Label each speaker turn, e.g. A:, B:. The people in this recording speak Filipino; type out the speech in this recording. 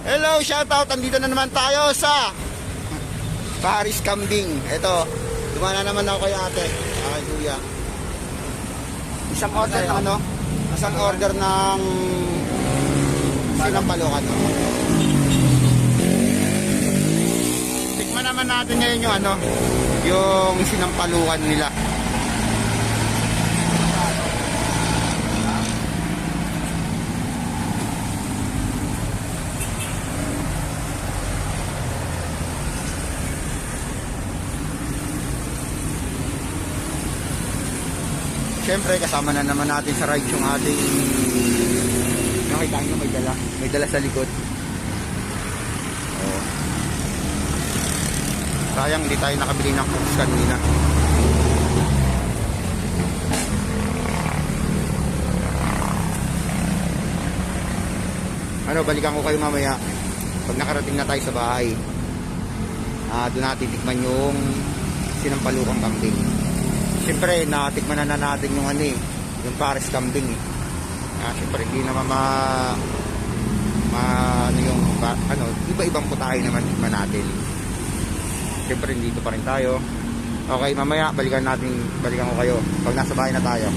A: Hello, shoutout. Andito na naman tayo sa Paris Kambing. Ito, dumana naman ako kay ate. Kuya. Isang order ng ano? Isang order ng sinampalukan. Tikman naman natin ngayon yung ano, yung sinampalukan nila. Siyempre kasama na naman natin sa ride yung ating nakita nyo may dala sa likod. Oh. Sayang hindi tayo nakabili ng cooks kanina. Ano, balikan ko kayo mamaya pag nakarating na tayo sa bahay. Doon natin tikman yung sinampalukang kambing. Siyempre, natikman na natin yung ano eh, yung Paris Kambing eh. Siyempre, hindi naman iba-ibang putahe naman tikman natin. Siyempre, dito pa rin tayo. Okay, mamaya, balikan ko kayo pag nasa bahay na tayo.